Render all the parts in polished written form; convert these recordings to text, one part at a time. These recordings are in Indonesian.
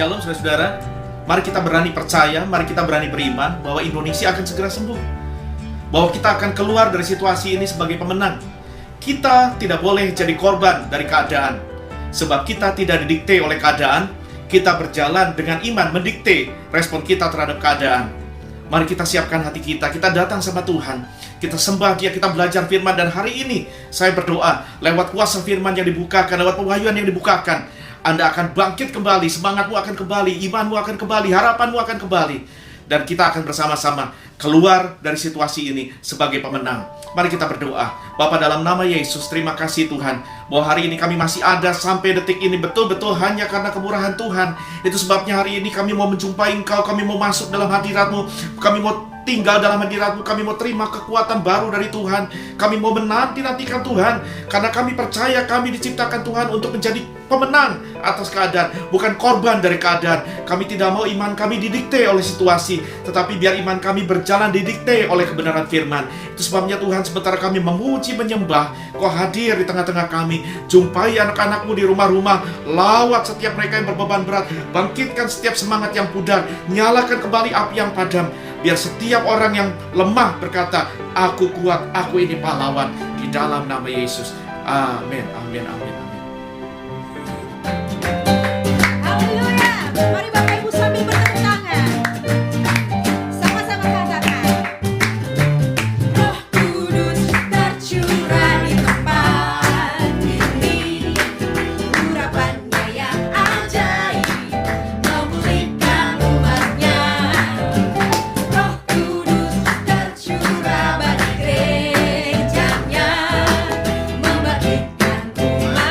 Shalom saudara-saudara, mari kita berani percaya, mari kita berani beriman bahwa Indonesia akan segera sembuh, bahwa kita akan keluar dari situasi ini sebagai pemenang. Kita tidak boleh jadi korban dari keadaan, sebab kita tidak didikte oleh keadaan. Kita berjalan dengan iman mendikte respon kita terhadap keadaan. Mari kita siapkan hati kita datang sama Tuhan, kita sembah Dia, kita belajar firman. Dan hari ini saya berdoa, lewat kuasa firman yang dibukakan, lewat pewahyuan yang dibukakan, Anda akan bangkit kembali, semangatmu akan kembali, imanmu akan kembali, harapanmu akan kembali. Dan kita akan bersama-sama keluar dari situasi ini sebagai pemenang. Mari kita berdoa. Bapa, dalam nama Yesus, terima kasih Tuhan, bahwa hari ini kami masih ada sampai detik ini betul-betul hanya karena kemurahan Tuhan. Itu sebabnya hari ini kami mau menjumpai Engkau, kami mau masuk dalam hadirat-Mu, kami mau tinggal dalam hadirat-Mu, kami mau terima kekuatan baru dari Tuhan, kami mau menanti-nantikan Tuhan, karena kami percaya kami diciptakan Tuhan untuk menjadi pemenang atas keadaan, bukan korban dari keadaan. Kami tidak mau iman kami didikte oleh situasi, tetapi biar iman kami berjalan didikte oleh kebenaran firman. Itu sebabnya Tuhan, sementara kami memuji menyembah, Kau hadir di tengah-tengah kami. Jumpai anak-anak-Mu di rumah-rumah, lawat setiap mereka yang berbeban berat, bangkitkan setiap semangat yang pudar, nyalakan kembali api yang padam. Biar setiap orang yang lemah berkata, aku kuat, aku ini pahlawan. Di dalam nama Yesus. Amin, amin, amin, amin. Haleluya. Mari Bapak Ibu sambil bertepuk tangan, sama-sama katakan, Roh Kudus tercurah di tempat ini, urapannya yang ajaib memulihkan umatnya. Roh Kudus tercurah bagi gerejanya, membangkitkan umatnya.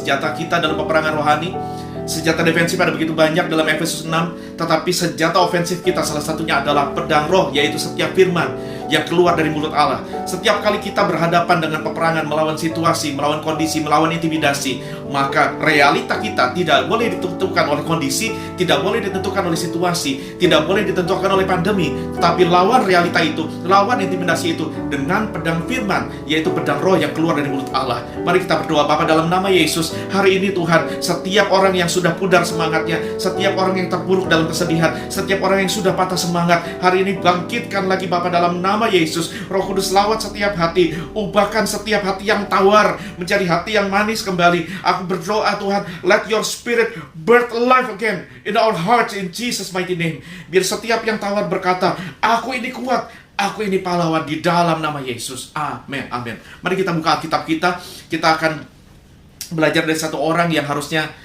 senjata kita dalam peperangan rohani. Senjata defensif ada begitu banyak dalam Efesus 6, tetapi senjata ofensif kita salah satunya adalah pedang roh, yaitu setiap firman yang keluar dari mulut Allah. Setiap kali kita berhadapan dengan peperangan, melawan situasi, melawan kondisi, melawan intimidasi, maka realita kita tidak boleh ditentukan oleh kondisi, tidak boleh ditentukan oleh situasi, tidak boleh ditentukan oleh pandemi, tetapi lawan realita itu, lawan intimidasi itu dengan pedang firman, yaitu pedang roh yang keluar dari mulut Allah. Mari kita berdoa. Bapa, dalam nama Yesus, hari ini Tuhan, setiap orang yang sudah pudar semangatnya, setiap orang yang terpuruk dalam kesedihan, setiap orang yang sudah patah semangat, hari ini bangkitkan lagi Bapa dalam nama Yesus. Roh Kudus, lawat setiap hati, ubahkan setiap hati yang tawar menjadi hati yang manis kembali. Aku berdoa Tuhan, let your spirit birth life again in our hearts in Jesus mighty name. Biar setiap yang tawar berkata, aku ini kuat, aku ini pahlawan, di dalam nama Yesus. Amin, amin. Mari kita buka Alkitab kita. Kita akan belajar dari satu orang yang harusnya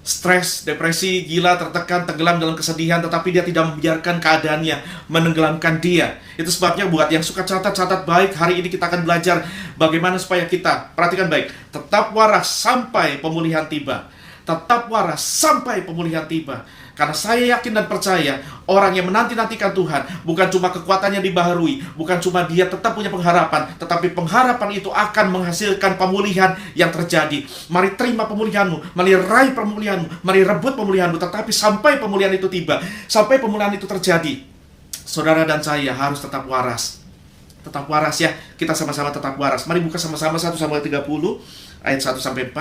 stres, depresi, gila, tertekan, tenggelam dalam kesedihan, tetapi dia tidak membiarkan keadaannya menenggelamkan dia. Itu sebabnya buat yang suka catat baik, hari ini kita akan belajar bagaimana supaya kita, perhatikan baik, tetap waras sampai pemulihan tiba. Tetap waras sampai pemulihan tiba. Karena saya yakin dan percaya, orang yang menanti-nantikan Tuhan, bukan cuma kekuatannya dibaharui, bukan cuma dia tetap punya pengharapan, tetapi pengharapan itu akan menghasilkan pemulihan yang terjadi. Mari terima pemulihanmu, mari raih pemulihanmu, mari rebut pemulihanmu, tetapi sampai pemulihan itu tiba, sampai pemulihan itu terjadi, saudara dan saya harus tetap waras. Tetap waras ya, kita sama-sama tetap waras. Mari buka sama-sama 1 Samuel 30 ayat 1-4.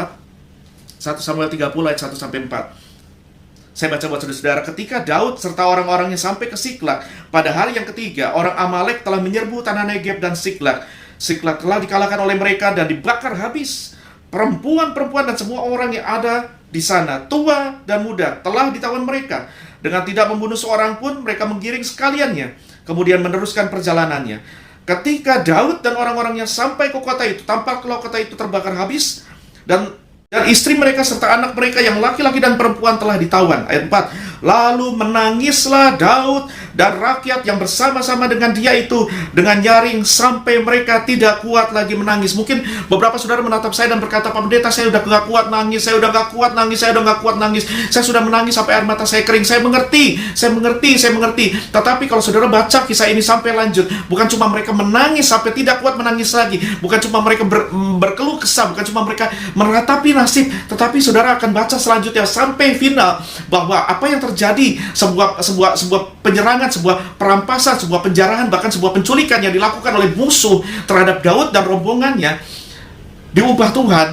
1 Samuel 30 ayat 1-4. Saya baca buat saudara-saudara. Ketika Daud serta orang-orangnya sampai ke Siklag, pada hari yang ketiga, orang Amalek telah menyerbu tanah Negeb dan Siklag. Siklag telah dikalahkan oleh mereka dan dibakar habis. Perempuan-perempuan dan semua orang yang ada di sana, tua dan muda, telah ditawan mereka. Dengan tidak membunuh seorang pun, mereka menggiring sekaliannya, kemudian meneruskan perjalanannya. Ketika Daud dan orang-orangnya sampai ke kota itu, tampaklah kota itu terbakar habis, dan istri mereka serta anak mereka yang laki-laki dan perempuan telah ditawan. Ayat 4. Lalu menangislah Daud dan rakyat yang bersama-sama dengan dia itu dengan nyaring sampai mereka tidak kuat lagi menangis. Mungkin beberapa saudara menatap saya dan berkata, Pak Pendeta, saya udah gak kuat nangis, saya udah gak kuat nangis, saya sudah menangis sampai air mata saya kering. Saya mengerti. Tetapi kalau saudara baca kisah ini sampai lanjut, bukan cuma mereka menangis sampai tidak kuat menangis lagi, bukan cuma mereka berkeluh kesah, bukan cuma mereka meratapi nasib, tetapi saudara akan baca selanjutnya sampai final bahwa apa yang terjadi, sebuah penyerangan, sebuah perampasan, sebuah penjarahan, bahkan sebuah penculikan yang dilakukan oleh musuh terhadap Daud dan rombongannya diubah Tuhan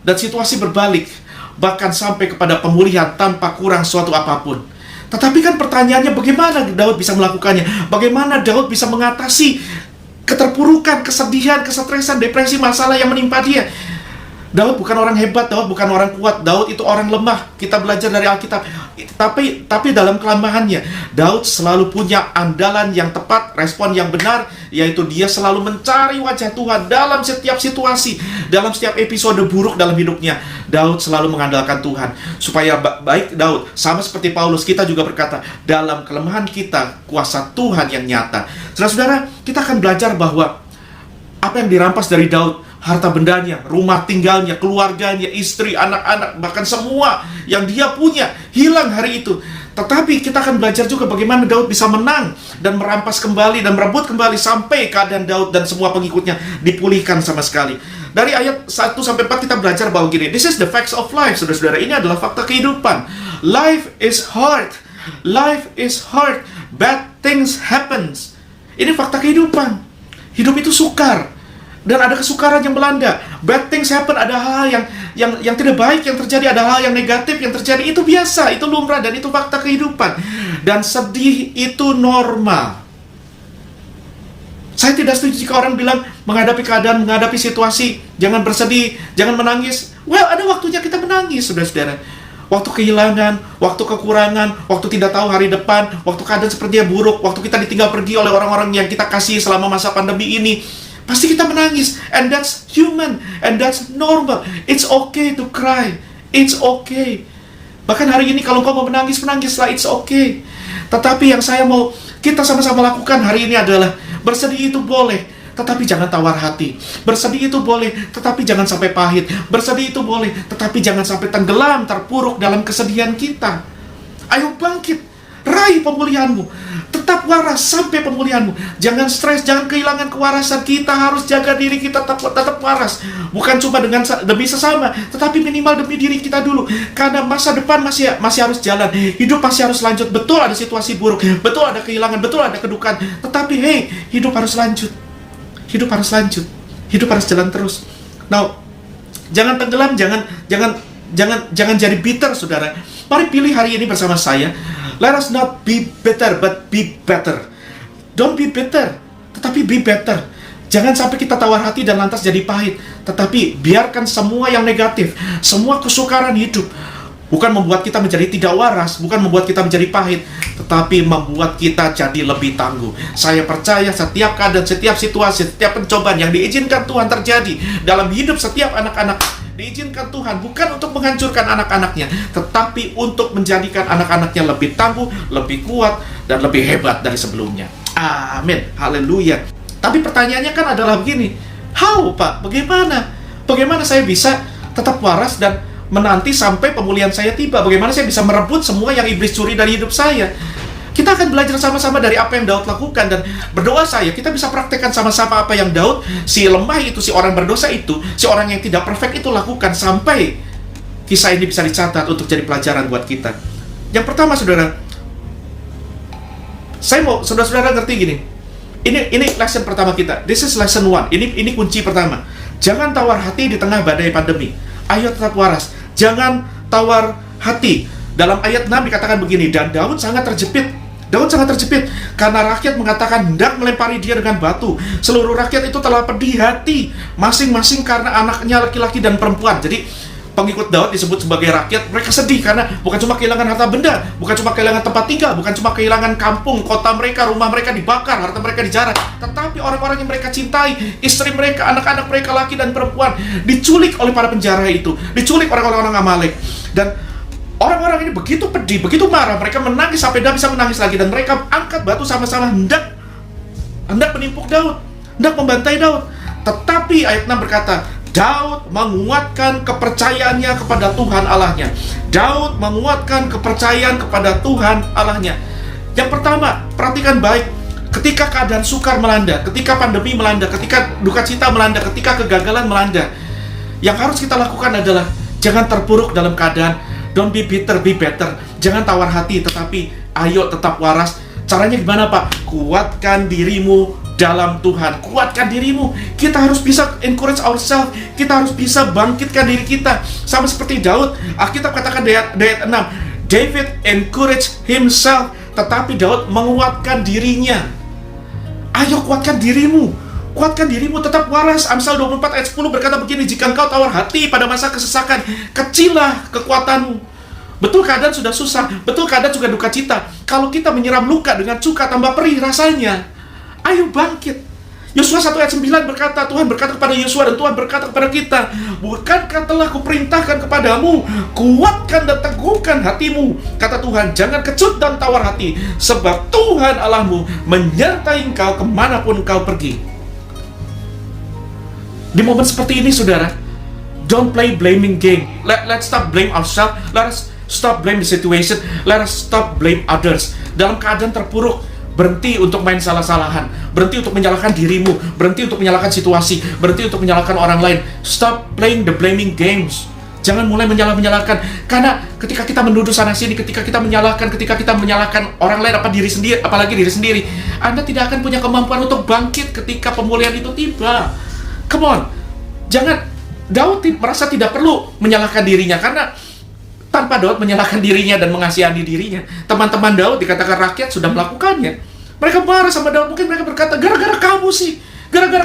dan situasi berbalik, bahkan sampai kepada pemulihan tanpa kurang suatu apapun. Tetapi kan pertanyaannya, bagaimana Daud bisa melakukannya? Bagaimana Daud bisa mengatasi keterpurukan, kesedihan, kesetresan, depresi, masalah yang menimpa dia? Daud bukan orang hebat, Daud bukan orang kuat, Daud itu orang lemah. Kita belajar dari Alkitab. Tapi dalam kelemahannya, Daud selalu punya andalan yang tepat, respon yang benar, yaitu dia selalu mencari wajah Tuhan dalam setiap situasi, dalam setiap episode buruk dalam hidupnya. Daud selalu mengandalkan Tuhan. Supaya baik Daud, sama seperti Paulus, kita juga berkata, dalam kelemahan kita, kuasa Tuhan yang nyata. Saudara-saudara, kita akan belajar bahwa apa yang dirampas dari Daud, harta bendanya, rumah tinggalnya, keluarganya, istri, anak-anak, bahkan semua yang dia punya hilang hari itu. Tetapi kita akan belajar juga bagaimana Daud bisa menang dan merampas kembali dan merebut kembali sampai keadaan Daud dan semua pengikutnya dipulihkan sama sekali. Dari ayat 1-4 kita belajar bahwa gini, this is the facts of life, saudara-saudara. Ini adalah fakta kehidupan. Life is hard. Life is hard. Bad things happens. Ini fakta kehidupan. Hidup itu sukar. Dan ada kesukaran yang melanda. Bad things happen, ada hal yang tidak baik yang terjadi, ada hal yang negatif yang terjadi. Itu biasa, itu lumrah, dan itu fakta kehidupan. Dan sedih itu normal. Saya tidak setuju jika orang bilang menghadapi keadaan, menghadapi situasi, jangan bersedih, jangan menangis. Well, ada waktunya kita menangis, saudara-saudara. Waktu kehilangan, waktu kekurangan, waktu tidak tahu hari depan, waktu keadaan sepertinya buruk, waktu kita ditinggal pergi oleh orang-orang yang kita kasih selama masa pandemi ini. Pasti kita menangis, and that's human, and that's normal. It's okay to cry, it's okay. Bahkan hari ini kalau kau mau menangis, menangislah, it's okay. Tetapi yang saya mau kita sama-sama lakukan hari ini adalah bersedih itu boleh, tetapi jangan tawar hati. Bersedih itu boleh, tetapi jangan sampai pahit. Bersedih itu boleh, tetapi jangan sampai tenggelam, terpuruk dalam kesedihan kita. Ayo bangkit, raih pemulihanmu. Tetap waras sampai pemulihanmu. Jangan stres, jangan kehilangan kewarasan. Kita harus jaga diri kita tetap waras. Bukan cuma demi sesama, tetapi minimal demi diri kita dulu. Karena masa depan masih harus jalan. Hidup masih harus lanjut. Betul ada situasi buruk, betul ada kehilangan, betul ada kedukaan. Tetapi hey, hidup harus lanjut. Hidup harus lanjut. Hidup harus jalan terus. Now, jangan tenggelam, jangan jadi bitter, saudara. Mari pilih hari ini bersama saya. Let us not be bitter, but be better. Don't be bitter, tetapi be better. Jangan sampai kita tawar hati dan lantas jadi pahit. Tetapi biarkan semua yang negatif, semua kesukaran hidup, bukan membuat kita menjadi tidak waras, bukan membuat kita menjadi pahit, tetapi membuat kita jadi lebih tangguh. Saya percaya setiap keadaan, setiap situasi, setiap pencobaan yang diizinkan Tuhan terjadi dalam hidup setiap anak-anak, diizinkan Tuhan bukan untuk menghancurkan anak-anaknya, tetapi untuk menjadikan anak-anaknya lebih tangguh, lebih kuat, dan lebih hebat dari sebelumnya. Amin. Haleluya. Tapi pertanyaannya kan adalah begini, how, Pak? Bagaimana saya bisa tetap waras dan menanti sampai pemulihan saya tiba? Bagaimana saya bisa merebut semua yang iblis curi dari hidup saya? Kita akan belajar sama-sama dari apa yang Daud lakukan, dan berdoa kita bisa praktekkan sama-sama apa yang Daud, si lemah itu, si orang berdosa itu, si orang yang tidak perfect itu lakukan, sampai kisah ini bisa dicatat untuk jadi pelajaran buat kita. Yang pertama, saudara, saya mau saudara-saudara ngerti gini. Ini lesson pertama kita. This is lesson 1. Ini kunci pertama. Jangan tawar hati di tengah badai pandemi. Ayo tetap waras. Jangan tawar hati. Dalam ayat 6 dikatakan begini, dan Daud sangat terjepit. Daud sangat terjepit karena rakyat mengatakan hendak melempari dia dengan batu. Seluruh rakyat itu telah pedih hati, masing-masing karena anaknya laki-laki dan perempuan. Jadi pengikut Daud disebut sebagai rakyat. Mereka sedih karena bukan cuma kehilangan harta benda, bukan cuma kehilangan tempat tinggal, bukan cuma kehilangan kampung, kota mereka, rumah mereka dibakar, harta mereka dijarah, tetapi orang-orang yang mereka cintai, istri mereka, anak-anak mereka laki dan perempuan, diculik oleh para penjara itu, diculik oleh orang-orang Amalek. Dan orang-orang ini begitu pedih, begitu marah, mereka menangis sampai tidak bisa menangis lagi, dan mereka angkat batu sama-sama hendak menimpuk Daud, hendak membantai Daud. Tetapi ayat 6 berkata, Daud menguatkan kepercayaannya kepada Tuhan Allahnya. Daud menguatkan kepercayaan kepada Tuhan Allahnya. Yang pertama, perhatikan baik. Ketika keadaan sukar melanda, ketika pandemi melanda, ketika duka cita melanda, ketika kegagalan melanda, yang harus kita lakukan adalah jangan terpuruk dalam keadaan. Don't be bitter, be better. Jangan tawar hati, tetapi ayo tetap waras. Caranya gimana, Pak? Kuatkan dirimu dalam Tuhan. Kuatkan dirimu. Kita harus bisa encourage ourselves. Kita harus bisa bangkitkan diri kita. Sama seperti Daud. Alkitab katakan di ayat 6, David encourage himself, tetapi Daud menguatkan dirinya. Ayo kuatkan dirimu. Kuatkan dirimu, tetap waras. Amsal 24 ayat 10 berkata begini, jika engkau tawar hati pada masa kesesakan, kecillah kekuatanmu. Betul keadaan sudah susah, betul keadaan juga duka cita. Kalau kita menyiram luka dengan cuka, tambah perih rasanya. Ayo bangkit. Yosua 1 ayat 9 berkata, Tuhan berkata kepada Yosua dan Tuhan berkata kepada kita, bukankah telah kuperintahkan kepadamu, kuatkan dan teguhkan hatimu. Kata Tuhan, jangan kecut dan tawar hati, sebab Tuhan Allahmu menyertai engkau kemanapun engkau pergi. Di momen seperti ini, saudara, don't play blaming game. Let's stop blame ourselves. Let us stop blame the situation. Let us stop blame others. Dalam keadaan terpuruk, berhenti untuk main salah-salahan, berhenti untuk menyalahkan dirimu, berhenti untuk menyalahkan situasi, berhenti untuk menyalahkan orang lain. Stop playing the blaming games. Jangan mulai menyalahkan, karena ketika kita menuduh sana sini, ketika kita menyalahkan orang lain, apalagi diri sendiri, Anda tidak akan punya kemampuan untuk bangkit ketika pemulihan itu tiba. Come on, Daud merasa tidak perlu menyalahkan dirinya, karena tanpa Daud menyalahkan dirinya dan mengasihani dirinya, teman-teman Daud, dikatakan rakyat, sudah melakukannya. Mereka marah sama Daud. Mungkin mereka berkata, gara-gara kamu sih, gara-gara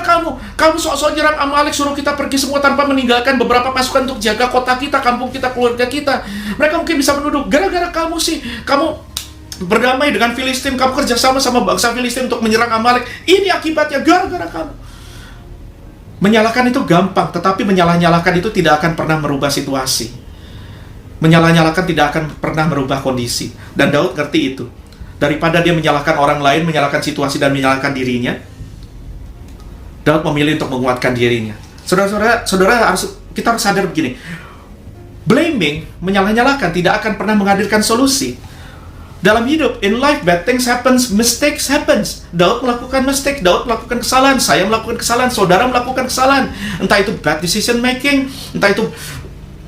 kamu sok-sok nyerang Amalek, suruh kita pergi semua tanpa meninggalkan beberapa pasukan untuk jaga kota kita, kampung kita, keluarga kita. Mereka mungkin bisa menuduh, gara-gara kamu sih, kamu berdamai dengan Filistin, kamu kerjasama sama bangsa Filistin untuk menyerang Amalek. Ini akibatnya, gara-gara kamu. Menyalahkan itu gampang, tetapi menyalah-nyalahkan itu tidak akan pernah merubah situasi. Menyalah-nyalahkan tidak akan pernah merubah kondisi. Dan Daud ngerti itu. Daripada dia menyalahkan orang lain, menyalahkan situasi, dan menyalahkan dirinya, Daud memilih untuk menguatkan dirinya. Saudara, kita harus sadar begini. Blaming, menyalah-nyalahkan, tidak akan pernah menghadirkan solusi. Dalam hidup, in life, bad things happens, mistakes happens. Daud melakukan mistake, Daud melakukan kesalahan, saya melakukan kesalahan, saudara melakukan kesalahan. Entah itu bad decision making, entah itu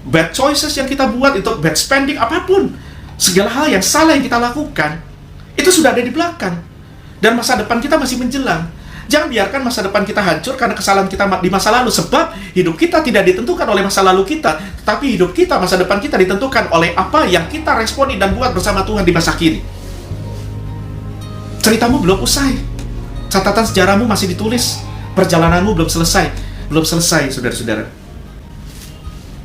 bad choices yang kita buat, itu bad spending, apapun. Segala hal yang salah yang kita lakukan, itu sudah ada di belakang. Dan masa depan kita masih menjelang. Jangan biarkan masa depan kita hancur karena kesalahan kita di masa lalu. Sebab hidup kita tidak ditentukan oleh masa lalu kita, tetapi hidup kita, masa depan kita ditentukan oleh apa yang kita responi dan buat bersama Tuhan di masa kini. Ceritamu belum usai, catatan sejarahmu masih ditulis, perjalananmu belum selesai. Belum selesai, saudara-saudara.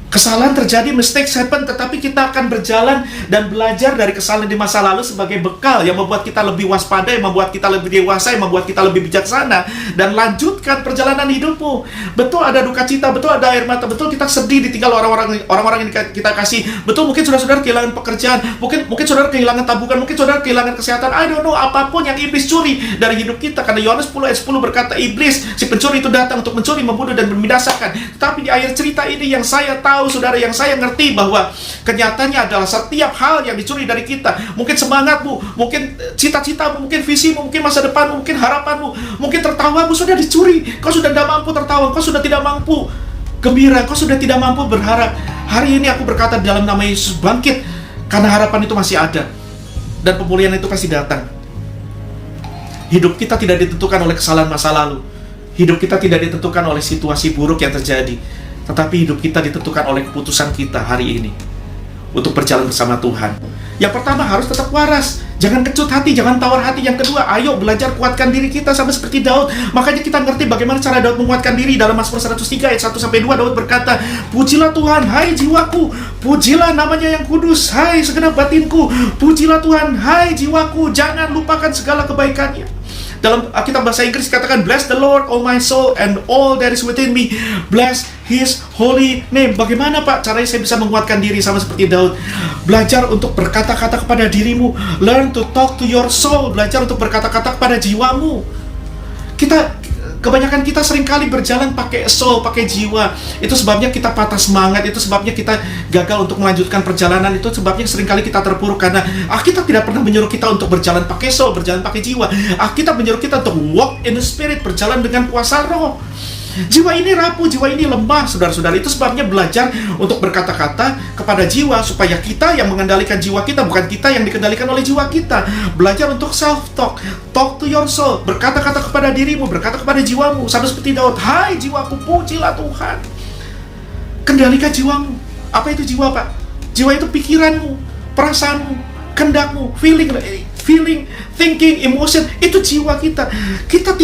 Kesalahan terjadi, mistakes happen, tetapi kita akan berjalan dan belajar dari kesalahan di masa lalu sebagai bekal yang membuat kita lebih waspada, yang membuat kita lebih dewasa, yang membuat kita lebih bijaksana, dan lanjutkan perjalanan hidupmu. Betul ada duka cita, betul ada air mata, betul kita sedih ditinggal orang-orang yang kita kasih, betul mungkin saudara-saudara kehilangan pekerjaan, mungkin saudara kehilangan tabungan, mungkin saudara kehilangan kesehatan, I don't know, apapun yang iblis curi dari hidup kita. Karena Yohanes 10 ayat 10 berkata, iblis, si pencuri itu datang untuk mencuri, membunuh, dan membinasakan. Tetapi di akhir cerita ini yang saya tahu, saudara, yang saya ngerti bahwa kenyataannya adalah setiap hal yang dicuri dari kita, mungkin semangatmu, mungkin cita-citamu, mungkin visimu, mungkin masa depanmu, mungkin harapanmu, mungkin tertawamu sudah dicuri. Kau sudah tidak mampu tertawa, kau sudah tidak mampu gembira, kau sudah tidak mampu berharap. Hari ini aku berkata dalam nama Yesus, bangkit, karena harapan itu masih ada dan pemulihan itu pasti datang. Hidup kita tidak ditentukan oleh kesalahan masa lalu. Hidup kita tidak ditentukan oleh situasi buruk yang terjadi, tetapi hidup kita ditentukan oleh keputusan kita hari ini untuk berjalan bersama Tuhan. Yang pertama, harus tetap waras. Jangan kecut hati, jangan tawar hati. Yang kedua, ayo belajar kuatkan diri kita sama seperti Daud. Makanya kita ngerti bagaimana cara Daud menguatkan diri. Dalam Mazmur 103 ayat 1-2, Daud berkata, pujilah Tuhan, hai jiwaku. Pujilah namanya yang kudus, hai segenap batinku. Pujilah Tuhan, hai jiwaku. Jangan lupakan segala kebaikannya. Dalam Alkitab bahasa Inggris katakan, bless the Lord, all my soul, and all that is within me. Bless His holy name. Bagaimana Pak caranya saya bisa menguatkan diri sama seperti Daud? Belajar untuk berkata-kata kepada dirimu. Learn to talk to your soul. Belajar untuk berkata-kata kepada jiwamu. Kebanyakan kita seringkali berjalan pakai soul, pakai jiwa. Itu sebabnya kita patah semangat. Itu sebabnya kita gagal untuk melanjutkan perjalanan. Itu sebabnya seringkali kita terpuruk. Karena Alkitab tidak pernah menyuruh kita untuk berjalan pakai soul, berjalan pakai jiwa. Alkitab menyuruh kita untuk walk in the spirit, berjalan dengan kuasa roh. Jiwa ini rapuh, jiwa ini lemah, saudara-saudara. Itu sebabnya belajar untuk berkata-kata kepada jiwa, supaya kita yang mengendalikan jiwa kita, bukan kita yang dikendalikan oleh jiwa kita. Belajar untuk self-talk, talk to your soul, berkata-kata kepada dirimu, berkata kepada jiwamu, sama seperti Daud, hai jiwaku, pujilah Tuhan. Kendalikan jiwamu. Apa itu jiwa, Pak? Jiwa itu pikiranmu, perasaanmu, kendakmu, feeling, thinking, emotion. Itu jiwa kita. Kita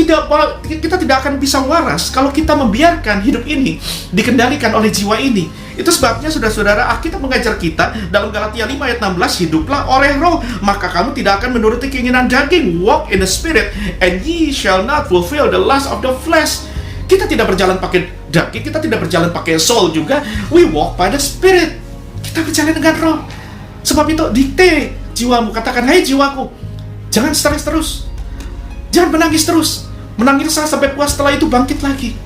tidak akan bisa waras kalau kita membiarkan hidup ini dikendalikan oleh jiwa ini. Itu sebabnya saudara-saudara, Alkitab mengajar kita dalam Galatia 5 ayat 16, hiduplah oleh roh, maka kamu tidak akan menuruti keinginan daging. Walk in the spirit, and ye shall not fulfill the lust of the flesh. Kita tidak berjalan pakai daging, kita tidak berjalan pakai soul juga. We walk by the spirit. Kita berjalan dengan roh. Sebab itu dikte jiwamu, katakan, hai jiwaku, jangan stres terus, jangan menangis terus, menangis sampai puas, setelah itu bangkit lagi.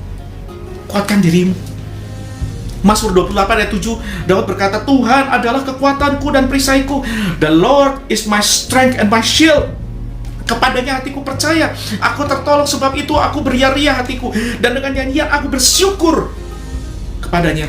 Kuatkan dirimu. Mazmur 28 ayat 7, Daud berkata, Tuhan adalah kekuatanku dan perisaiku. The Lord is my strength and my shield. Kepadanya hatiku percaya, aku tertolong, sebab itu aku beria-ria hatiku, dan dengan nyanyian aku bersyukur kepadanya.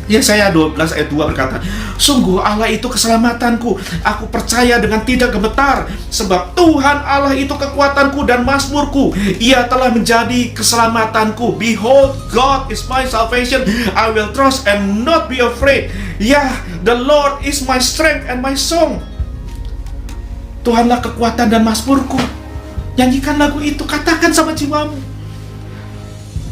Yesaya 12 ayat 2 berkata, sungguh Allah itu keselamatanku, aku percaya dengan tidak gemetar, sebab Tuhan Allah itu kekuatanku dan mazmurku, Ia telah menjadi keselamatanku. Behold, God is my salvation, I will trust and not be afraid. Yeah, the Lord is my strength and my song. Tuhanlah kekuatan dan mazmurku. Nyanyikan lagu itu, katakan sama jiwamu.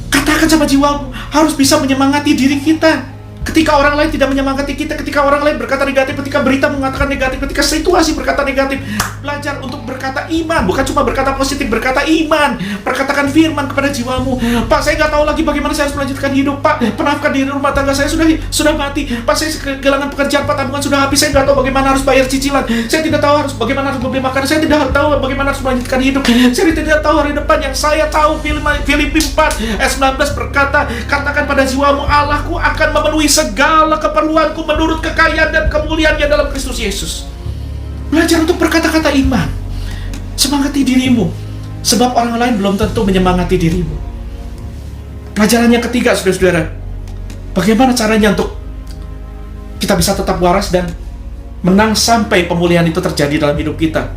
Katakan sama jiwamu, harus bisa menyemangati diri kita. Ketika orang lain tidak menyemangati kita, ketika orang lain berkata negatif, ketika berita mengatakan negatif, ketika situasi berkata negatif, belajar untuk berkata iman, bukan cuma berkata positif, berkata iman, perkatakan firman kepada jiwamu. Pak, saya nggak tahu lagi bagaimana saya harus melanjutkan hidup. Pak, penafkah di rumah tangga saya sudah mati. Pak, saya kehilangan pekerjaan, Pak, tabungan sudah habis. Saya nggak tahu bagaimana harus bayar cicilan. Saya tidak tahu harus bagaimana harus membeli makan. Saya tidak tahu bagaimana harus melanjutkan hidup. Saya tidak tahu hari depan. Yang saya tahu, Filipi 4 ayat 19 berkata, katakan pada jiwamu, Allahku akan memenuhi segala keperluanku menurut kekayaan dan kemuliaannya dalam Kristus Yesus. Belajar untuk berkata-kata iman. Semangati dirimu, sebab orang lain belum tentu menyemangati dirimu. Pelajaran yang ketiga, saudara-saudara, bagaimana caranya untuk kita bisa tetap waras dan menang sampai pemulihan itu terjadi dalam hidup kita.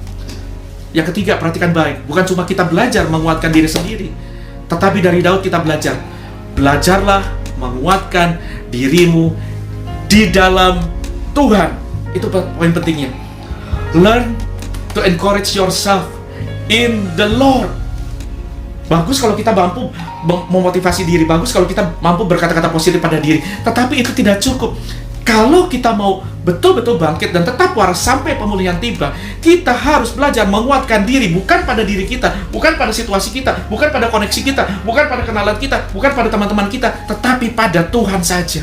Yang ketiga, perhatikan baik, bukan cuma kita belajar menguatkan diri sendiri, tetapi dari Daud kita belajar. Belajarlah menguatkan dirimu di dalam Tuhan. Itu poin pentingnya. Learn to encourage yourself in the Lord. Bagus kalau kita mampu memotivasi diri, bagus kalau kita mampu berkata-kata positif pada diri, tetapi itu tidak cukup. Kalau kita mau betul-betul bangkit dan tetap waras sampai pemulihan tiba, kita harus belajar menguatkan diri, bukan pada diri kita, bukan pada situasi kita, bukan pada koneksi kita, bukan pada kenalan kita, bukan pada teman-teman kita, tetapi pada Tuhan saja.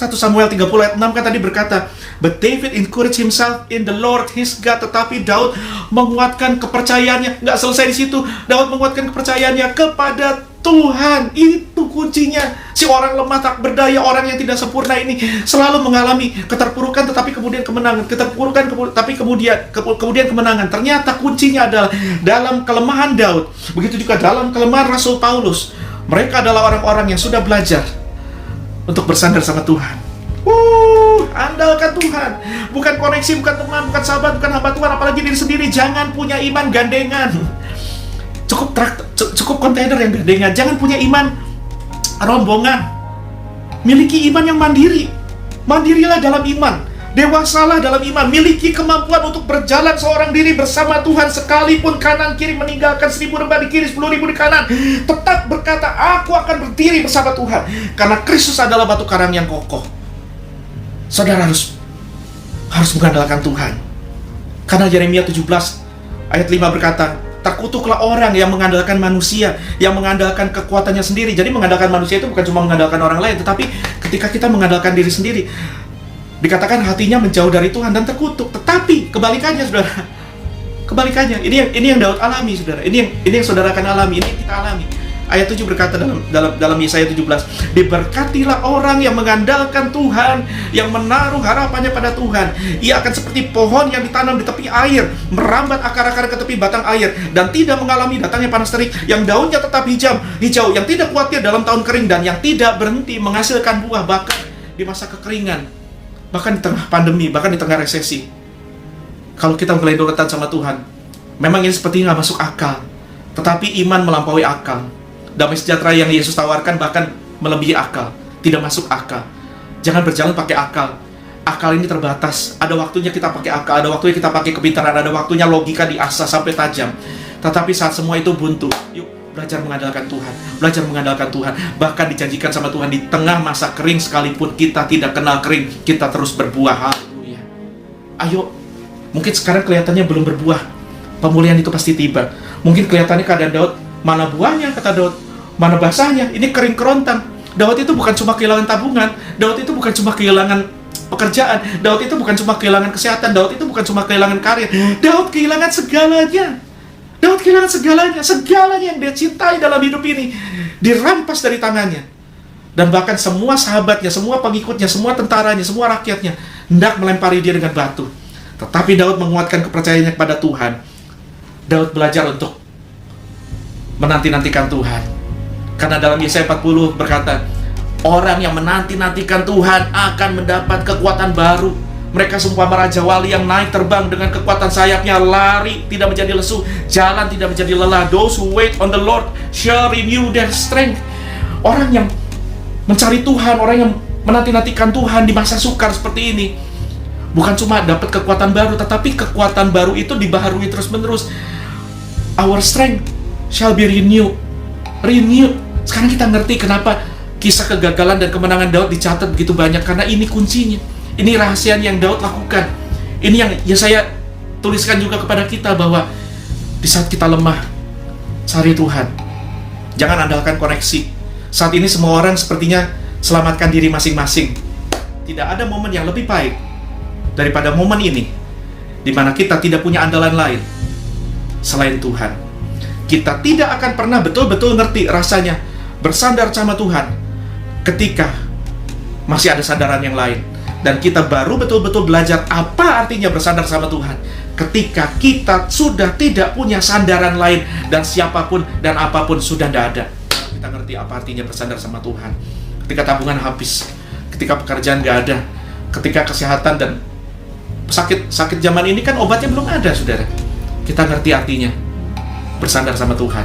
1 Samuel 30 ayat 6 kan tadi berkata, but David encouraged himself in the Lord his God. Tetapi Daud menguatkan kepercayaannya. Nggak selesai di situ. Daud menguatkan kepercayaannya kepada Tuhan. Itu kuncinya. Si orang lemah tak berdaya, orang yang tidak sempurna ini selalu mengalami keterpurukan tetapi kemudian kemenangan, keterpurukan tapi kemudian kemenangan. Ternyata kuncinya adalah dalam kelemahan Daud. Begitu juga dalam kelemahan Rasul Paulus. Mereka adalah orang-orang yang sudah belajar untuk bersandar sama Tuhan. Andalkan Tuhan. Bukan koneksi, bukan teman, bukan sahabat, bukan hamba Tuhan, apalagi diri sendiri. Jangan punya iman gandengan. Cukup kontainer yang gandengan. Jangan punya iman rombongan. Miliki iman yang mandiri. Mandirilah dalam iman. Dewasalah dalam iman. Miliki kemampuan untuk berjalan seorang diri bersama Tuhan. Sekalipun kanan kiri meninggalkan 1000 lembah di kiri, 10.000 di kanan, tetap berkata, aku akan berdiri bersama Tuhan. Karena Kristus adalah batu karang yang kokoh. Saudara harus mengandalkan Tuhan. Karena Yeremia 17 ayat 5 berkata, terkutuklah orang yang mengandalkan manusia, yang mengandalkan kekuatannya sendiri. Jadi mengandalkan manusia itu bukan cuma mengandalkan orang lain, tetapi ketika kita mengandalkan diri sendiri, dikatakan hatinya menjauh dari Tuhan dan terkutuk. Tetapi kebalikannya, saudara, kebalikannya. Ini yang Daud alami, saudara. Ini yang saudara akan alami, ini yang kita alami. Ayat 7 berkata dalam Yesaya 17, diberkatilah orang yang mengandalkan Tuhan, yang menaruh harapannya pada Tuhan. Ia akan seperti pohon yang ditanam di tepi air, merambat akar-akar ke tepi batang air, dan tidak mengalami datangnya panas terik, yang daunnya tetap hijau, yang tidak khawatir dalam tahun kering, dan yang tidak berhenti menghasilkan buah bahkan di masa kekeringan, bahkan di tengah pandemi, bahkan di tengah resesi. Kalau kita mulai dekat sama Tuhan, memang ini sepertinya nggak masuk akal, tetapi iman melampaui akal. Damai sejahtera yang Yesus tawarkan bahkan melebihi akal, tidak masuk akal. Jangan berjalan pakai akal. Akal ini terbatas. Ada waktunya kita pakai akal, ada waktunya kita pakai kepintaran, ada waktunya logika diasah sampai tajam. Tetapi saat semua itu buntu, yuk belajar mengandalkan Tuhan, belajar mengandalkan Tuhan. Bahkan dijanjikan sama Tuhan, di tengah masa kering sekalipun kita tidak kenal kering, kita terus berbuah. Haleluya. Ayo, mungkin sekarang kelihatannya belum berbuah, pemulihan itu pasti tiba. Mungkin kelihatannya keadaan Daud, mana buahnya, kata Daud, mana basahnya, ini kering kerontang. Daud itu bukan cuma kehilangan tabungan, Daud itu bukan cuma kehilangan pekerjaan, Daud itu bukan cuma kehilangan kesehatan, Daud itu bukan cuma kehilangan karir, Daud kehilangan segalanya. Daud kehilangan segalanya, segalanya yang dia cintai dalam hidup ini dirampas dari tangannya. Dan bahkan semua sahabatnya, semua pengikutnya, semua tentaranya, semua rakyatnya hendak melempari dia dengan batu. Tetapi Daud menguatkan kepercayaannya kepada Tuhan. Daud belajar untuk menanti-nantikan Tuhan. Karena dalam Yesaya 40 berkata, orang yang menanti-nantikan Tuhan akan mendapat kekuatan baru. Mereka seumpama raja wali yang naik terbang dengan kekuatan sayapnya, lari tidak menjadi lesu, jalan tidak menjadi lelah. Those who wait on the Lord shall renew their strength. Orang yang mencari Tuhan, orang yang menanti-nantikan Tuhan di masa sukar seperti ini, bukan cuma dapat kekuatan baru, tetapi kekuatan baru itu dibaharui terus-menerus. Our strength shall be renewed. Sekarang kita ngerti kenapa Kisah kegagalan dan kemenangan Daud dicatat begitu banyak karena ini kuncinya. Ini rahasia yang Daud lakukan. Ini yang saya tuliskan juga kepada kita, bahwa di saat kita lemah, cari Tuhan. Jangan andalkan koneksi. Saat ini semua orang sepertinya selamatkan diri masing-masing. Tidak ada momen yang lebih baik daripada momen ini, di mana kita tidak punya andalan lain selain Tuhan. Kita tidak akan pernah betul-betul ngerti rasanya bersandar sama Tuhan ketika masih ada sandaran yang lain. Dan kita baru betul-betul belajar apa artinya bersandar sama Tuhan ketika kita sudah tidak punya sandaran lain, dan siapapun dan apapun sudah tidak ada. Kita ngerti apa artinya bersandar sama Tuhan ketika tabungan habis, ketika pekerjaan gak ada, ketika kesehatan dan sakit zaman ini kan obatnya belum ada, saudara. Kita ngerti artinya bersandar sama Tuhan.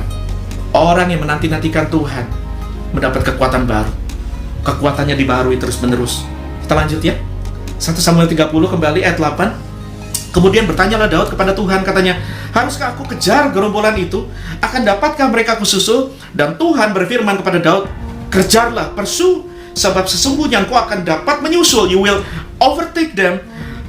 Orang yang menanti-nantikan Tuhan mendapat kekuatan baru. Kekuatannya dibaharui terus-menerus. Kita lanjut ya. 1 Samuel 30 kembali ayat 8. Kemudian bertanyalah Daud kepada Tuhan, katanya, haruskah aku kejar gerombolan itu? Akan dapatkah mereka kususul? Dan Tuhan berfirman kepada Daud, kejarlah, pursue, sebab sesungguhnya engkau akan dapat menyusul. You will overtake them,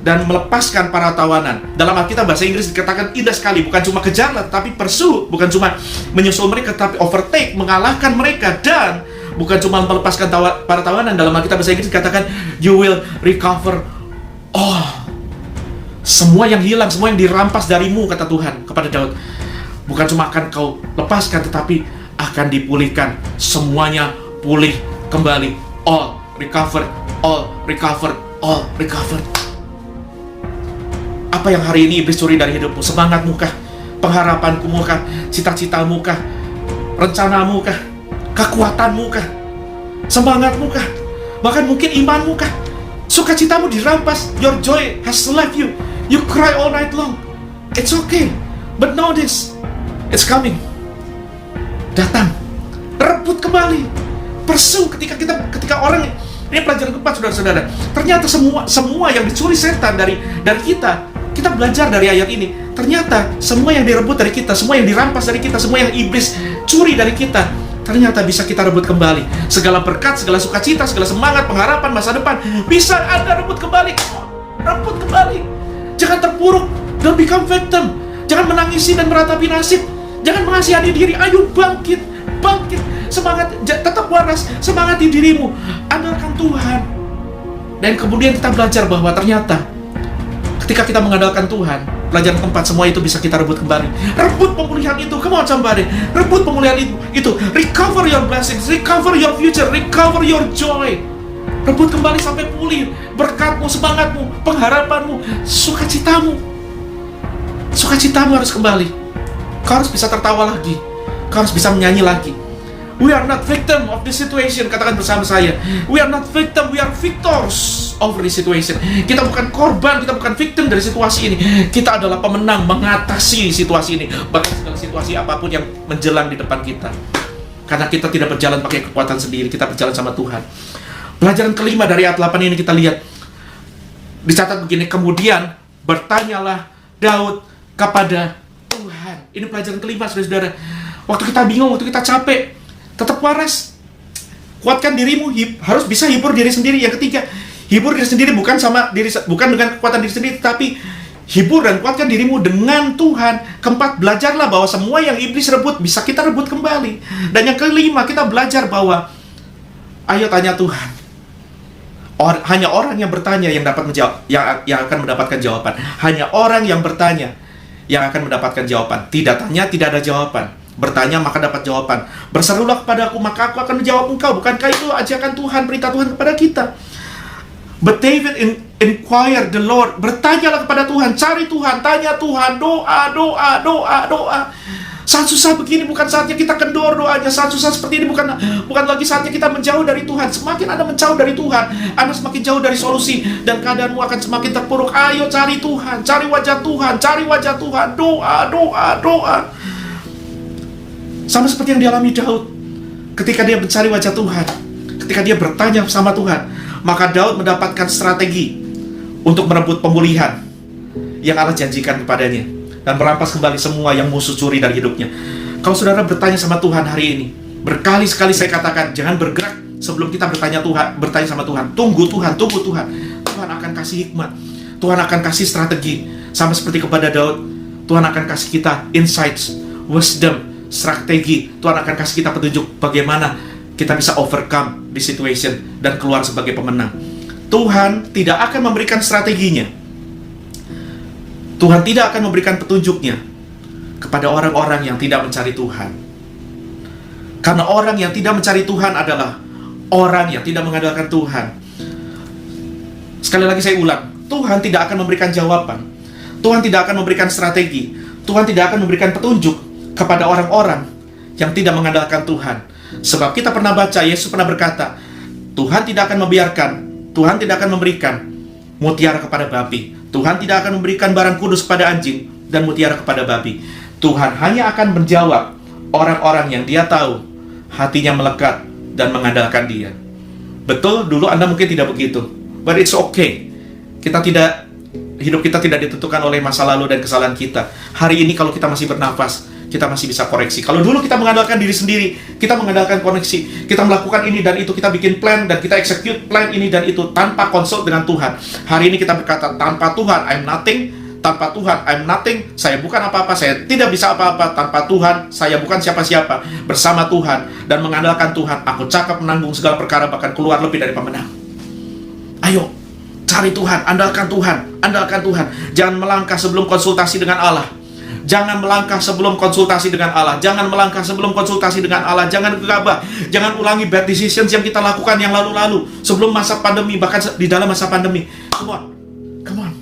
dan melepaskan para tawanan. Dalam Alkitab bahasa Inggris dikatakan indah sekali, bukan cuma kejarlah, tapi pursue, bukan cuma menyusul mereka, tapi overtake, mengalahkan mereka, dan bukan cuma melepaskan para tawanan. Dalam Alkitab bahasa Inggris dikatakan you will recover all. Semua yang hilang, semua yang dirampas darimu, kata Tuhan kepada Daud, bukan cuma akan kau lepaskan, tetapi akan dipulihkan. Semuanya pulih kembali. All recover, all recover, all recover. Apa yang hari ini iblis curi dari hidupmu? Semangatmu kah? Pengharapanmu kah? Cita-citamu kah? Rencanamu kah? Kekuatanmu kah? Semangatmu kah? Bahkan mungkin imanmu kah? Sukacitamu dirampas. Your joy has left you. You cry all night long. It's okay, but know this, it's coming. Datang, rebut kembali. Pursue. Ketika orang, ini pelajaran keempat, saudara-saudara. Ternyata semua yang dicuri setan dari kita belajar dari ayat ini. Ternyata semua yang direbut dari kita, semua yang dirampas dari kita, semua yang iblis curi dari kita, ternyata bisa kita rebut kembali. Segala berkat, segala sukacita, segala semangat, pengharapan masa depan bisa Anda rebut kembali. Rebut kembali. Jangan terpuruk. Don't become victim. Jangan menangisi dan meratapi nasib. Jangan mengasihani diri. Ayo bangkit. Semangat, tetap waras. Semangat di dirimu. Andalkan Tuhan. Dan kemudian kita belajar bahwa ternyata ketika kita mengandalkan Tuhan, pelajaran keempat, semua itu bisa kita rebut kembali. Rebut pemulihan itu. Come on somebody. Rebut pemulihan itu. Recover your blessings. Recover your future. Recover your joy. Rebut kembali sampai pulih berkatmu, semangatmu, pengharapanmu, sukacitamu. Sukacitamu harus kembali. Kau harus bisa tertawa lagi. Kau harus bisa menyanyi lagi. We are not victim of this situation. Katakan bersama saya. We are not victim, we are victors over this situation. Kita bukan korban, kita bukan victim dari situasi ini. Kita adalah pemenang mengatasi situasi ini. Bahkan segala situasi apapun yang menjelang di depan kita. Karena kita tidak berjalan pakai kekuatan sendiri, kita berjalan sama Tuhan. Pelajaran kelima dari ayat 8 ini kita lihat. Dicatat begini, kemudian bertanyalah Daud kepada Tuhan. Ini pelajaran kelima, saudara-saudara. Waktu kita bingung, waktu kita capek, tetap waras. Kuatkan dirimu, harus bisa hibur diri sendiri. Yang ketiga, hibur diri sendiri bukan dengan kekuatan diri sendiri, tapi hibur dan kuatkan dirimu dengan Tuhan. Keempat, belajarlah bahwa semua yang iblis rebut bisa kita rebut kembali. Dan yang kelima, kita belajar bahwa ayo tanya Tuhan. Hanya orang yang bertanya yang dapat menjawab, yang akan mendapatkan jawaban. Hanya orang yang bertanya yang akan mendapatkan jawaban. Tidak tanya, tidak ada jawaban. Bertanya, maka dapat jawaban. Berserulah kepada aku, maka aku akan menjawab engkau. Bukankah itu ajakan Tuhan, perintah Tuhan kepada kita? But David inquired the Lord. Bertanyalah kepada Tuhan, cari Tuhan, tanya Tuhan, doa. Saat susah begini bukan saatnya kita kendor doanya. Saat susah seperti ini bukan lagi saatnya kita menjauh dari Tuhan. Semakin Anda menjauh dari Tuhan, Anda semakin jauh dari solusi, dan keadaanmu akan semakin terpuruk. Ayo cari Tuhan, cari wajah Tuhan, cari wajah Tuhan. Doa. Sama seperti yang dialami Daud ketika dia mencari wajah Tuhan, ketika dia bertanya sama Tuhan, maka Daud mendapatkan strategi untuk merebut pemulihan yang Allah janjikan kepadanya dan merampas kembali semua yang musuh curi dari hidupnya. Kalau saudara bertanya sama Tuhan hari ini, berkali-kali saya katakan, jangan bergerak sebelum kita bertanya sama Tuhan. Tunggu Tuhan. Tuhan akan kasih hikmat. Tuhan akan kasih strategi. Sama seperti kepada Daud, Tuhan akan kasih kita insights, wisdom, strategi. Tuhan akan kasih kita petunjuk bagaimana kita bisa overcome the situation dan keluar sebagai pemenang. Tuhan tidak akan memberikan strateginya. Tuhan tidak akan memberikan petunjuknya kepada orang-orang yang tidak mencari Tuhan. Karena orang yang tidak mencari Tuhan adalah orang yang tidak mengandalkan Tuhan. Sekali lagi saya ulang, Tuhan tidak akan memberikan jawaban. Tuhan tidak akan memberikan strategi. Tuhan tidak akan memberikan petunjuk kepada orang-orang yang tidak mengandalkan Tuhan. Sebab kita pernah baca, Yesus pernah berkata, Tuhan tidak akan membiarkan, Tuhan tidak akan memberikan mutiara kepada babi. Tuhan tidak akan memberikan barang kudus kepada anjing dan mutiara kepada babi. Tuhan hanya akan menjawab orang-orang yang Dia tahu hatinya melekat dan mengandalkan Dia. Betul, dulu Anda mungkin tidak begitu, but it's okay. Hidup kita tidak ditentukan oleh masa lalu dan kesalahan kita. Hari ini kalau kita masih bernafas, kita masih bisa koreksi. Kalau dulu kita mengandalkan diri sendiri, kita mengandalkan koneksi, kita melakukan ini dan itu, kita bikin plan dan kita execute plan ini dan itu tanpa konsult dengan Tuhan. Hari ini kita berkata, tanpa Tuhan I'm nothing. Tanpa Tuhan I'm nothing. Saya bukan apa-apa, saya tidak bisa apa-apa. Tanpa Tuhan saya bukan siapa-siapa. Bersama Tuhan dan mengandalkan Tuhan, aku cakap menanggung segala perkara, bahkan keluar lebih dari pemenang. Ayo, cari Tuhan, andalkan Tuhan, andalkan Tuhan. Jangan melangkah sebelum konsultasi dengan Allah. Jangan melangkah sebelum konsultasi dengan Allah. Jangan melangkah sebelum konsultasi dengan Allah. Jangan gegabah. Jangan ulangi bad decisions yang kita lakukan yang lalu-lalu, sebelum masa pandemi, bahkan di dalam masa pandemi. Come on,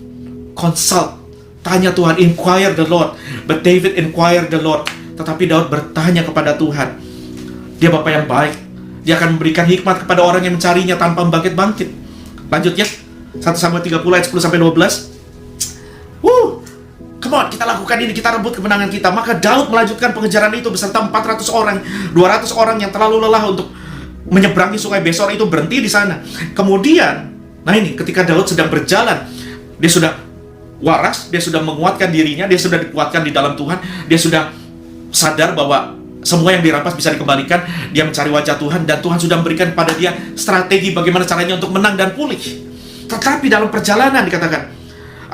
consult. Tanya Tuhan, inquire the Lord. But David inquired the Lord. Tetapi Daud bertanya kepada Tuhan. Dia Bapa yang baik. Dia akan memberikan hikmat kepada orang yang mencarinya tanpa bangkit-bangkit. Lanjut ya, 1 Samuel 30 ayat 10-12. Come on, kita lakukan ini, kita rebut kemenangan kita. Maka Daud melanjutkan pengejaran itu beserta 400 orang, 200 orang yang terlalu lelah untuk menyeberangi sungai Besor itu berhenti di sana. Kemudian, nah ini, ketika Daud sedang berjalan, dia sudah waras, dia sudah menguatkan dirinya, dia sudah dikuatkan di dalam Tuhan, dia sudah sadar bahwa semua yang dirampas bisa dikembalikan. Dia mencari wajah Tuhan dan Tuhan sudah memberikan kepada dia strategi bagaimana caranya untuk menang dan pulih. Tetapi dalam perjalanan dikatakan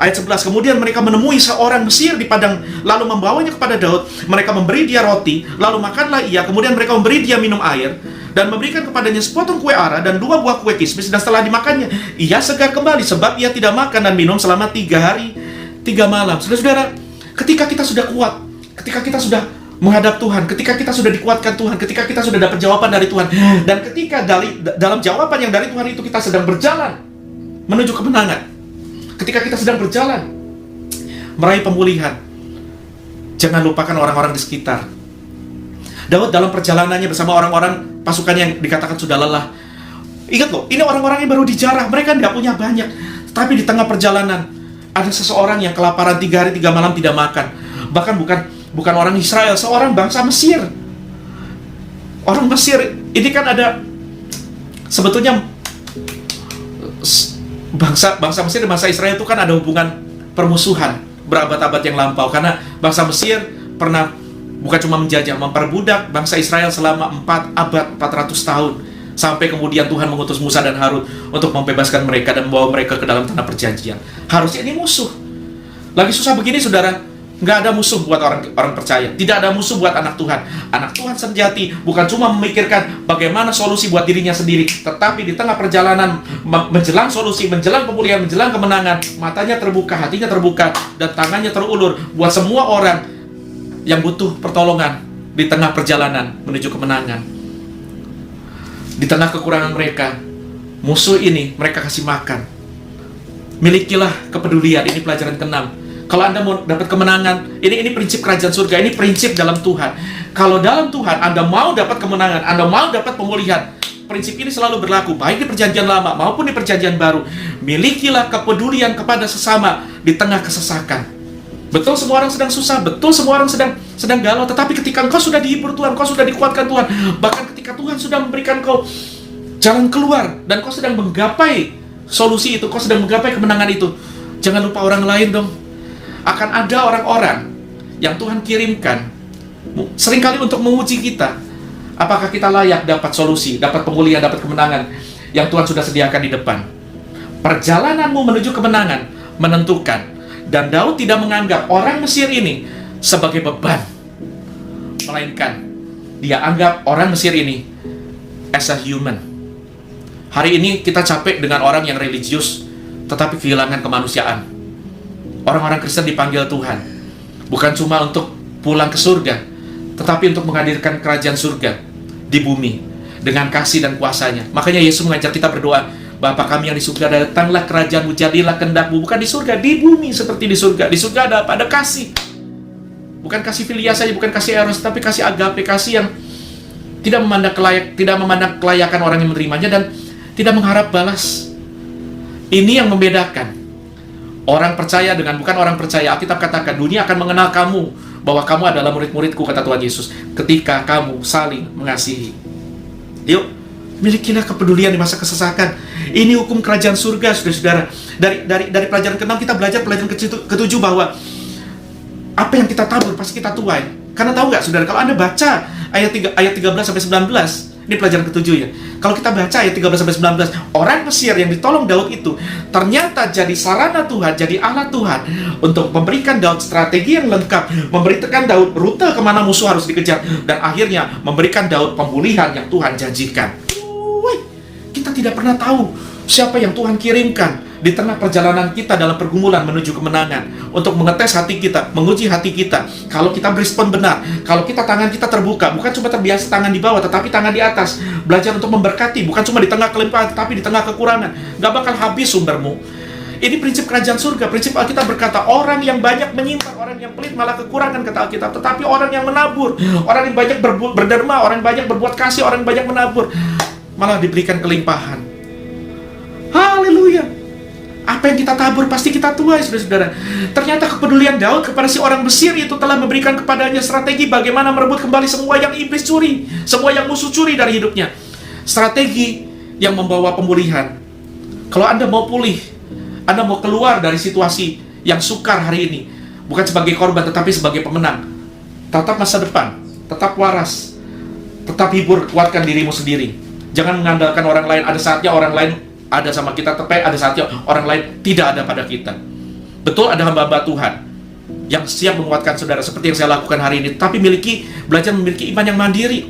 ayat 11, kemudian mereka menemui seorang Mesir di padang, lalu membawanya kepada Daud. Mereka memberi dia roti, lalu makanlah ia. Kemudian mereka memberi dia minum air dan memberikan kepadanya sepotong kue ara dan 2 buah kue kismis. Dan setelah dimakannya, ia segar kembali sebab ia tidak makan dan minum selama 3 hari 3 malam. Saudara-saudara, ketika kita sudah kuat, ketika kita sudah menghadap Tuhan, ketika kita sudah dikuatkan Tuhan, ketika kita sudah dapat jawaban dari Tuhan, dan ketika dalam jawaban yang dari Tuhan itu kita sedang berjalan menuju kemenangan, ketika kita sedang berjalan meraih pemulihan, jangan lupakan orang-orang di sekitar. Daud dalam perjalanannya bersama orang-orang pasukan yang dikatakan sudah lelah. Ingat loh, ini orang-orang yang baru dijarah, mereka tidak punya banyak. Tapi di tengah perjalanan ada seseorang yang kelaparan 3 hari 3 malam tidak makan. Bahkan bukan orang Israel, seorang bangsa Mesir. Orang Mesir ini kan ada, sebetulnya bangsa Mesir dan bangsa Israel itu kan ada hubungan permusuhan berabad-abad yang lampau. Karena bangsa Mesir pernah bukan cuma menjajah, memperbudak bangsa Israel selama 4 abad, 400 tahun. Sampai kemudian Tuhan mengutus Musa dan Harun untuk membebaskan mereka dan membawa mereka ke dalam tanah perjanjian. Harusnya ini musuh. Lagi susah begini saudara, nggak ada musuh buat orang percaya. Tidak ada musuh buat anak Tuhan. Anak Tuhan sejati bukan cuma memikirkan bagaimana solusi buat dirinya sendiri, tetapi di tengah perjalanan menjelang solusi, menjelang pemulihan, menjelang kemenangan, matanya terbuka, hatinya terbuka, dan tangannya terulur buat semua orang yang butuh pertolongan di tengah perjalanan menuju kemenangan. Di tengah kekurangan mereka, musuh ini mereka kasih makan. Milikilah kepedulian. Ini pelajaran ke-6. Kalau Anda mau dapat kemenangan, ini prinsip kerajaan surga, ini prinsip dalam Tuhan. Kalau dalam Tuhan Anda mau dapat kemenangan, Anda mau dapat pemulihan, prinsip ini selalu berlaku, baik di perjanjian lama maupun di perjanjian baru. Milikilah kepedulian kepada sesama di tengah kesesakan. Betul semua orang sedang susah, betul semua orang sedang galau, tetapi ketika engkau sudah dihibur Tuhan, engkau sudah dikuatkan Tuhan, bahkan ketika Tuhan sudah memberikan engkau jalan keluar, dan engkau sedang menggapai solusi itu, engkau sedang menggapai kemenangan itu, jangan lupa orang lain dong. Akan ada orang-orang yang Tuhan kirimkan seringkali untuk menguji kita, Apakah kita layak dapat solusi, dapat pemulihan, dapat kemenangan yang Tuhan sudah sediakan di depan? Perjalananmu menuju kemenangan menentukan. Dan Daud tidak menganggap orang Mesir ini sebagai beban, melainkan dia anggap orang Mesir ini as a human. Hari ini kita capek dengan orang yang religius tetapi kehilangan kemanusiaan. Orang-orang Kristen dipanggil Tuhan bukan cuma untuk pulang ke surga, tetapi untuk menghadirkan kerajaan surga di bumi dengan kasih dan kuasanya. Makanya Yesus mengajar kita berdoa, Bapa kami yang di surga, datanglah kerajaanmu, jadilah kehendak-mu. Bukan di surga, di bumi seperti di surga. Di surga ada apa? Ada kasih. Bukan kasih filia saja, bukan kasih eros, tapi kasih agape, kasih yang tidak memandang kelayakan orang yang menerimanya dan tidak mengharap balas. Ini yang membedakan orang percaya dengan bukan orang percaya. Alkitab katakan, dunia akan mengenal kamu, bahwa kamu adalah murid-muridku, kata Tuhan Yesus, ketika kamu saling mengasihi. Yuk, milikilah kepedulian di masa kesesakan. Ini hukum kerajaan surga, saudara-saudara. Dari pelajaran ke-6 kita belajar pelajaran ke-7 bahwa apa yang kita tabur pasti kita tuai. Karena tahu nggak, saudara, kalau Anda baca ayat 13 sampai 19, ini pelajaran ke-7 ya. Kalau kita baca ayat 13 sampai 19, orang Mesir yang ditolong Daud itu ternyata jadi sarana Tuhan, jadi alat Tuhan untuk memberikan Daud strategi yang lengkap, memberikan Daud rute kemana musuh harus dikejar, dan akhirnya memberikan Daud pemulihan yang Tuhan janjikan. Kita tidak pernah tahu siapa yang Tuhan kirimkan di tengah perjalanan kita dalam pergumulan menuju kemenangan, untuk mengetes hati kita, menguji hati kita. Kalau kita berespon benar, kalau tangan kita terbuka, bukan cuma terbiasa tangan di bawah, tetapi tangan di atas, belajar untuk memberkati, bukan cuma di tengah kelimpahan, tetapi di tengah kekurangan, gak bakal habis sumbermu. Ini prinsip kerajaan surga. Prinsip Alkitab berkata, orang yang banyak menyimpan, orang yang pelit malah kekurangan, kata Alkitab. Tetapi orang yang menabur, orang yang banyak berderma, orang yang banyak berbuat kasih, orang yang banyak menabur, malah diberikan kelimpahan. Haleluya. Apa yang kita tabur pasti kita tuai, saudara-saudara. Ternyata kepedulian Daud kepada si orang Mesir itu telah memberikan kepadanya strategi bagaimana merebut kembali semua yang iblis curi, semua yang musuh curi dari hidupnya. Strategi yang membawa pemulihan. Kalau Anda mau pulih, Anda mau keluar dari situasi yang sukar hari ini, bukan sebagai korban tetapi sebagai pemenang, tatap masa depan, tetap waras, tetap hibur, kuatkan dirimu sendiri. Jangan mengandalkan orang lain. Ada saatnya orang lain ada sama kita, tapi ada saatnya orang lain tidak ada pada kita. Betul, ada hamba-hamba Tuhan yang siap menguatkan saudara seperti yang saya lakukan hari ini, tapi belajar memiliki iman yang mandiri.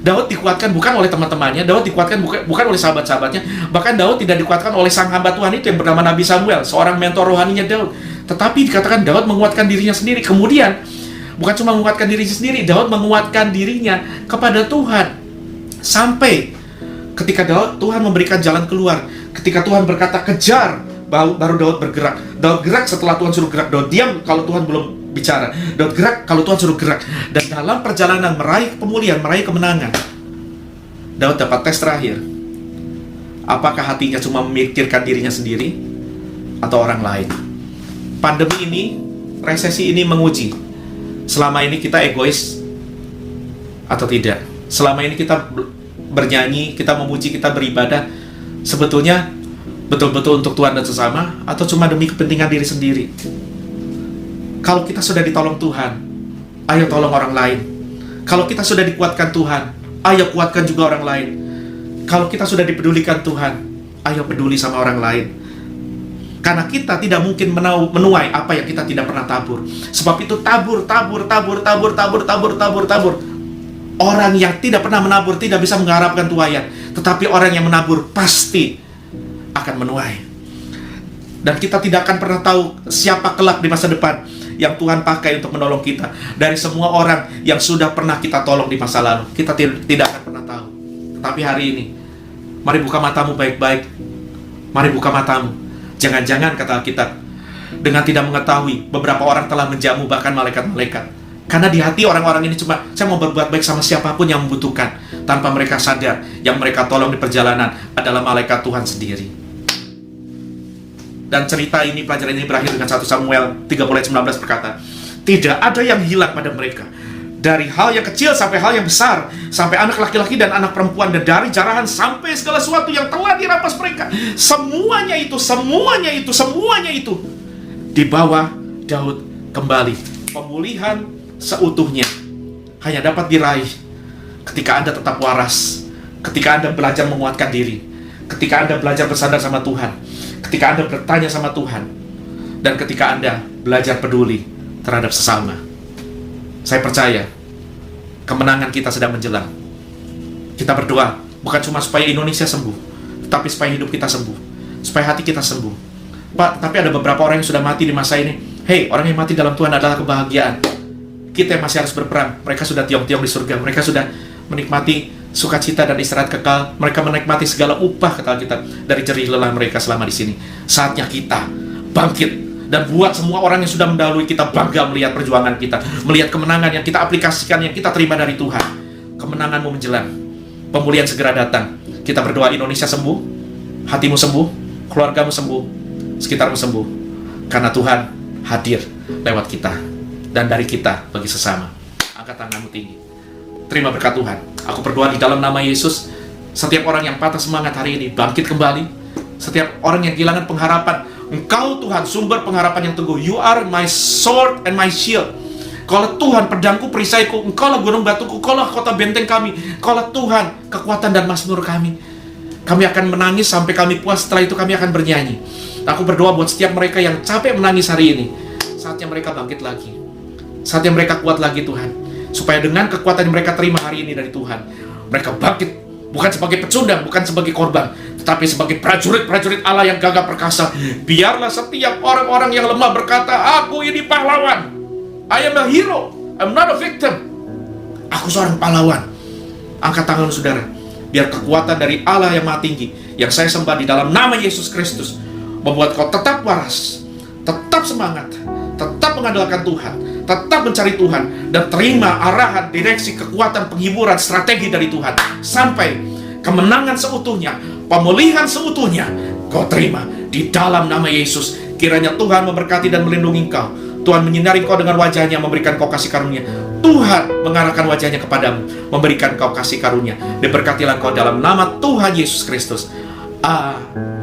Daud dikuatkan bukan oleh teman-temannya, Daud dikuatkan bukan oleh sahabat-sahabatnya, bahkan Daud tidak dikuatkan oleh sang hamba Tuhan itu yang bernama Nabi Samuel, seorang mentor rohaninya Daud. Tetapi dikatakan Daud menguatkan dirinya sendiri. Kemudian bukan cuma menguatkan dirinya sendiri, Daud menguatkan dirinya kepada Tuhan. Sampai ketika Tuhan memberikan jalan keluar, ketika Tuhan berkata kejar, baru Daud bergerak. Daud gerak setelah Tuhan suruh gerak. Daud diam kalau Tuhan belum bicara. Daud gerak kalau Tuhan suruh gerak. Dan dalam perjalanan meraih pemulihan, meraih kemenangan, Daud dapat tes terakhir. Apakah hatinya cuma memikirkan dirinya sendiri atau orang lain? Pandemi ini, resesi ini menguji selama ini kita egois atau tidak. Selama ini kita bernyanyi, kita memuji, kita beribadah sebetulnya betul-betul untuk Tuhan dan sesama, atau cuma demi kepentingan diri sendiri? Kalau kita sudah ditolong Tuhan, ayo tolong orang lain. Kalau kita sudah dikuatkan Tuhan, ayo kuatkan juga orang lain. Kalau kita sudah dipedulikan Tuhan, ayo peduli sama orang lain. Karena kita tidak mungkin menuai apa yang kita tidak pernah tabur. Sebab itu tabur. Orang yang tidak pernah menabur tidak bisa mengharapkan tuaian. Tetapi orang yang menabur pasti akan menuai. Dan kita tidak akan pernah tahu siapa kelak di masa depan yang Tuhan pakai untuk menolong kita. Dari semua orang yang sudah pernah kita tolong di masa lalu, kita tidak akan pernah tahu. Tetapi hari ini, mari buka matamu baik-baik. Mari buka matamu. Jangan-jangan, kata Alkitab, dengan tidak mengetahui, beberapa orang telah menjamu bahkan malaikat-malaikat. Karena di hati orang-orang ini cuma, saya mau berbuat baik sama siapapun yang membutuhkan. Tanpa mereka sadar, yang mereka tolong di perjalanan adalah malaikat Tuhan sendiri. Dan cerita ini, pelajaran ini berakhir dengan 1 Samuel 3:19 berkata, tidak ada yang hilang pada mereka. Dari hal yang kecil sampai hal yang besar, sampai anak laki-laki dan anak perempuan, dan dari jarahan sampai segala sesuatu yang telah dirampas mereka. Semuanya itu dibawa Daud kembali. Pemulihan seutuhnya hanya dapat diraih ketika Anda tetap waras, ketika Anda belajar menguatkan diri, ketika Anda belajar bersandar sama Tuhan, ketika Anda bertanya sama Tuhan, dan ketika Anda belajar peduli terhadap sesama. Saya percaya kemenangan kita sedang menjelang. Kita berdoa bukan cuma supaya Indonesia sembuh, tetapi supaya hidup kita sembuh, supaya hati kita sembuh. Pak, tapi ada beberapa orang yang sudah mati di masa ini. Hei, orang yang mati dalam Tuhan adalah kebahagiaan. Kita yang masih harus berperang. Mereka sudah tiong-tiong di surga. Mereka sudah menikmati sukacita dan istirahat kekal. Mereka menikmati segala upah kekal kita dari jerih lelah mereka selama di sini. Saatnya kita bangkit dan buat semua orang yang sudah mendahului kita bangga melihat perjuangan kita, melihat kemenangan yang kita aplikasikan, yang kita terima dari Tuhan. Kemenanganmu menjelang, pemulihan segera datang. Kita berdoa Indonesia sembuh, hatimu sembuh, keluargamu sembuh, sekitarmu sembuh, karena Tuhan hadir lewat kita dan dari kita bagi sesama. Angkat tanganmu tinggi, terima berkat Tuhan. Aku berdoa di dalam nama Yesus, setiap orang yang patah semangat hari ini bangkit kembali. Setiap orang yang kehilangan pengharapan, Engkau Tuhan sumber pengharapan yang teguh. You are my sword and my shield. Kaulah Tuhan pedangku, perisaiku. Engkaulah gunung batuku, Engkaulah kota benteng kami. Engkaulah Tuhan kekuatan dan mazmur kami. Kami akan menangis sampai kami puas. Setelah itu kami akan bernyanyi. Aku berdoa buat setiap mereka yang capek menangis hari ini, saatnya mereka bangkit lagi, saatnya mereka kuat lagi Tuhan, supaya dengan kekuatan yang mereka terima hari ini dari Tuhan, mereka bangkit bukan sebagai pecundang, bukan sebagai korban, tetapi sebagai prajurit-prajurit Allah yang gagah perkasa. Biarlah setiap orang-orang yang lemah berkata, aku ini pahlawan, I am a hero, I'm not a victim. Aku seorang pahlawan. Angkat tangan saudara, biar kekuatan dari Allah yang Maha Tinggi yang saya sembah di dalam nama Yesus Kristus membuat kau tetap waras, tetap semangat, tetap mengandalkan Tuhan, tetap mencari Tuhan, dan terima arahan, direksi, kekuatan, penghiburan, strategi dari Tuhan, sampai kemenangan seutuhnya, pemulihan seutuhnya kau terima di dalam nama Yesus. Kiranya Tuhan memberkati dan melindungi engkau. Tuhan menyinari kau dengan wajahnya, memberikan kau kasih karunia. Tuhan mengarahkan wajahnya kepadamu, memberikan kau kasih karunia. Diberkatilah kau dalam nama Tuhan Yesus Kristus. Amin.